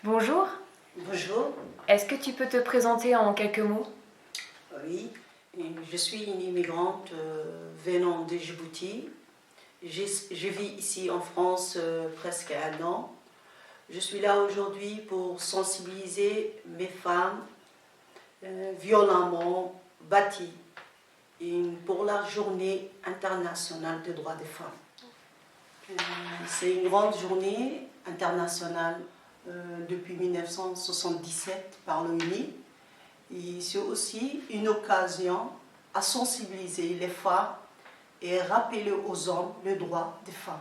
Bonjour, Bonjour, est-ce que tu peux te présenter en quelques mots? oui, je suis une immigrante venant de Djibouti. Je vis ici en France presque 1 an. Je suis là aujourd'hui pour sensibiliser mes femmes violemment battues pour la journée internationale des droits des femmes. C'est une grande journée internationale depuis 1977 par l'ONU. Et c'est aussi une occasion à sensibiliser les femmes et rappeler aux hommes le droit des femmes.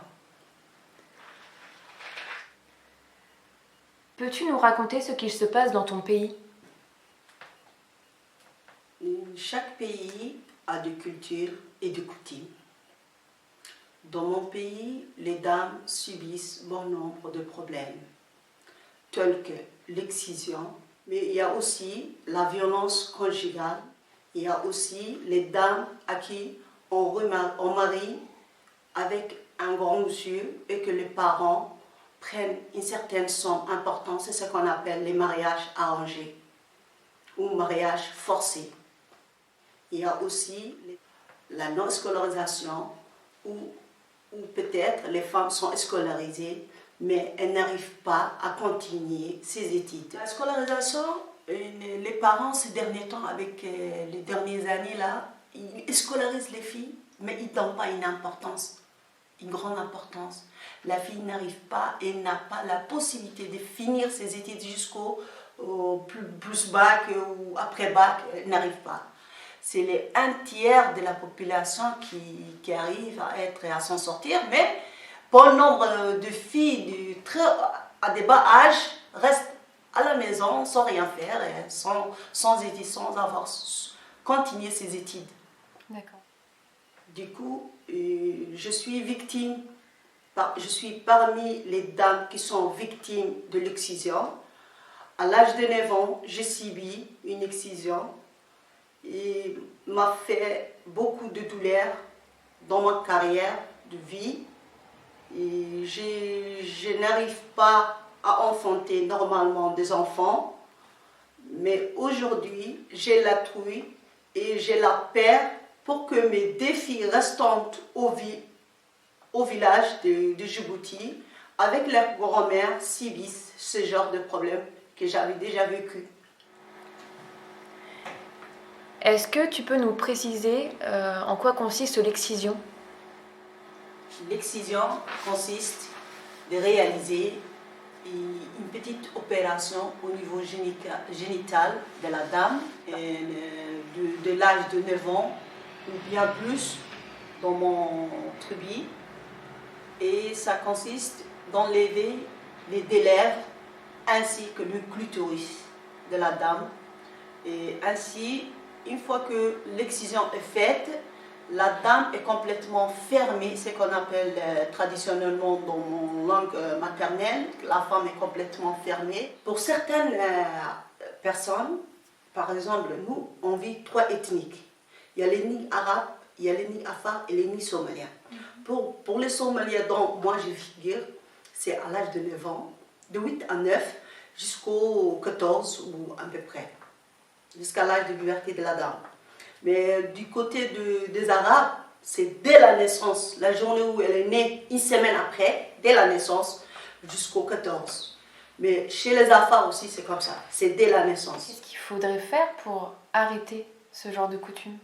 Peux-tu nous raconter ce qu'il se passe dans ton pays? Chaque pays a des cultures et des coutumes. Dans mon pays, les dames subissent bon nombre de problèmes, tels que l'excision, mais il y a aussi la violence conjugale. Il y a aussi les dames à qui on marie avec un grand monsieur et que les parents prennent une certaine somme importante. C'est ce qu'on appelle les mariages arrangés ou mariages forcés. Il y a aussi la non-scolarisation où peut-être les femmes sont scolarisées mais elles n'arrivent pas à continuer ses études. La scolarisation, les parents ces derniers temps, avec les dernières années là, ils scolarisent les filles, mais ils ne donnent pas une grande importance. La fille n'arrive pas et n'a pas la possibilité de finir ses études jusqu'au plus bac ou après bac, elle n'arrive pas. C'est les 1/3 de la population qui arrive à s'en sortir, mais bon nombre de filles à des bas âges restent à la maison sans rien faire, sans études, sans avoir continué ses études. D'accord. Du coup, je suis parmi les dames qui sont victimes de l'excision. À l'âge de 9 ans, j'ai subi une excision et m'a fait beaucoup de douleurs dans ma carrière de vie. Et je n'arrive pas à enfanter normalement des enfants, mais aujourd'hui, j'ai la trouille et j'ai la peur pour que mes 2 filles restantes au village de Djibouti, avec leur grand-mère, subissent ce genre de problème que j'avais déjà vécu. Est-ce que tu peux nous préciser en quoi consiste l'excision? L'excision consiste de réaliser une petite opération au niveau génital de la dame de l'âge de 9 ans ou bien plus dans mon tribu, et ça consiste d'enlever les 2 lèvres ainsi que le clitoris de la dame, et ainsi une fois que l'excision est faite, la dame est complètement fermée, ce qu'on appelle traditionnellement dans mon langue maternelle, la femme est complètement fermée. Pour certaines personnes, par exemple, nous, on vit 3 ethniques. Il y a l'ethnie arabe, il y a l'ethnie afar et l'ethnie somalienne. Pour les Somaliens dont moi je figure, c'est à l'âge de 9 ans, de 8 à 9 jusqu'au 14 ou à peu près, jusqu'à l'âge de puberté de la dame. Mais du côté des Arabes, c'est dès la naissance, la journée où elle est née, une semaine après, dès la naissance, jusqu'au 14. Mais chez les Afars aussi, c'est comme ça, c'est dès la naissance. Qu'est-ce qu'il faudrait faire pour arrêter ce genre de coutume?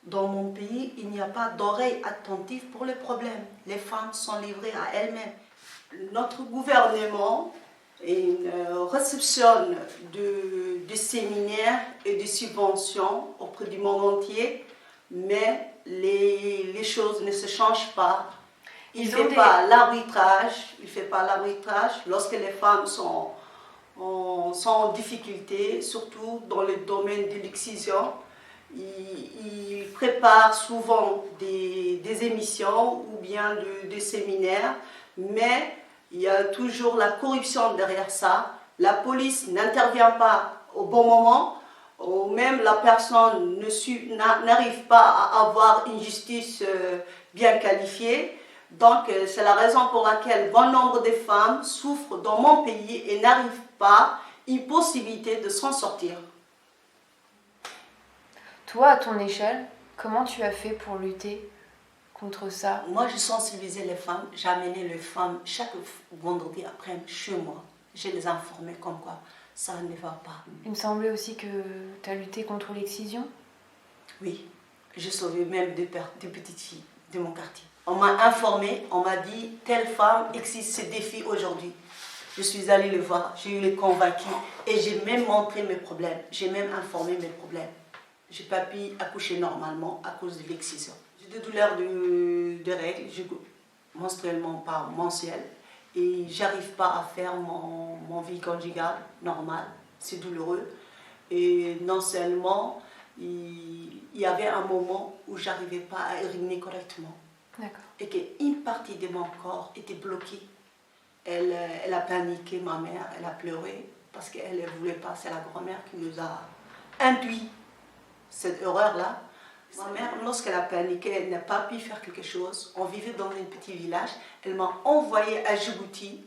Dans mon pays, il n'y a pas d'oreille attentive pour les problèmes. Les femmes sont livrées à elles-mêmes. Notre gouvernement réceptionne de séminaires et de subventions auprès du monde entier, mais les choses ne se changent pas. Il ne fait pas l'arbitrage. Lorsque les femmes sont en difficulté, surtout dans le domaine de l'excision. Il prépare souvent des émissions ou bien des séminaires, mais il y a toujours la corruption derrière ça. La police n'intervient pas au bon moment, ou même la personne n'arrive pas à avoir une justice bien qualifiée. Donc c'est la raison pour laquelle bon nombre de femmes souffrent dans mon pays et n'arrivent pas une possibilité de s'en sortir. Toi, à ton échelle, comment tu as fait pour lutter contre ça? Moi, je sensibilisais les femmes, j'amenais les femmes chaque vendredi après chez moi. Je les informais comme quoi ça ne va pas. Il me semblait aussi que tu as lutté contre l'excision. Oui, j'ai sauvé même deux petites filles de mon quartier. On m'a informé, on m'a dit telle femme existe ce défi aujourd'hui. Je suis allée le voir, j'ai eu les convaincus et j'ai même montré mes problèmes. J'ai même informé mes problèmes. Je n'ai pas pu accoucher normalement à cause de l'excision. J'ai des douleurs de règles, menstruellement pas mensuelles, et j'arrive pas à faire mon vie conjugale normale. C'est douloureux. Et non seulement, il y avait un moment où j'arrivais pas à uriner correctement. D'accord. Et qu'une partie de mon corps était bloquée. Elle a paniqué, ma mère, elle a pleuré parce qu'elle ne voulait pas. C'est la grand-mère qui nous a induit cette horreur-là. Ma mère, lorsqu'elle a paniqué, elle n'a pas pu faire quelque chose. On vivait dans un petit village. Elle m'a envoyée à Djibouti.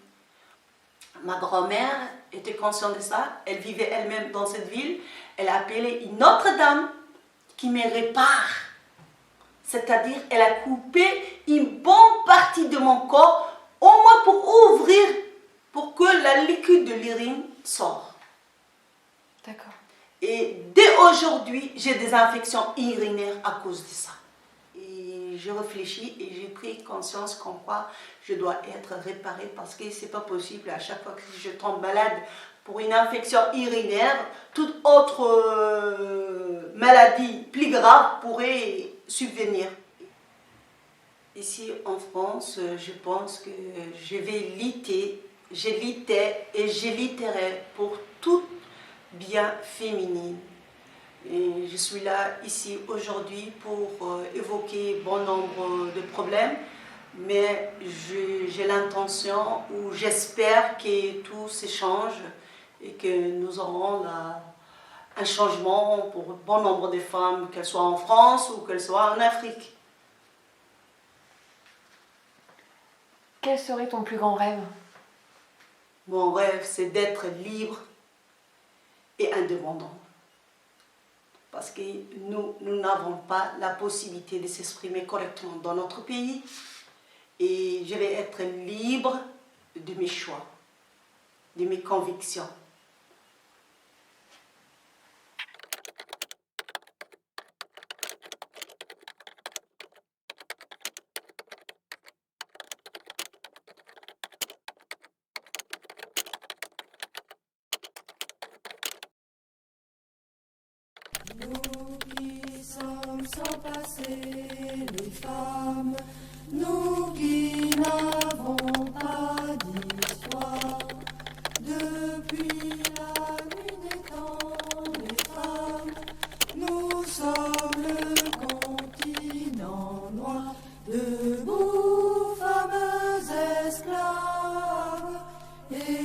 Ma grand-mère était consciente de ça. Elle vivait elle-même dans cette ville. Elle a appelé une autre dame qui me répare. C'est-à-dire, elle a coupé une bonne partie de mon corps, au moins pour ouvrir, pour que la liquide de l'urine sorte. D'accord. Et dès aujourd'hui, j'ai des infections urinaires à cause de ça. Et je réfléchis et j'ai pris conscience qu'en quoi je dois être réparée parce que c'est pas possible. À chaque fois que je tombe malade pour une infection urinaire, toute autre maladie plus grave pourrait subvenir. Ici en France, je pense que je vais lutter, je luttais et je lutterai pour tout bien féminine. Et je suis là ici aujourd'hui pour évoquer bon nombre de problèmes, mais j'ai l'intention ou j'espère que tout s'échange et que nous aurons un changement pour bon nombre de femmes, qu'elles soient en France ou qu'elles soient en Afrique. Quel serait ton plus grand rêve? Mon rêve, c'est d'être libre et indépendant. Parce que nous n'avons pas la possibilité de s'exprimer correctement dans notre pays. Et je vais être libre de mes choix, de mes convictions. Nous qui sommes sans passé, les femmes, nous qui n'avons pas d'histoire, depuis la nuit des temps, les femmes, nous sommes le continent noir, debout, fameux esclaves, et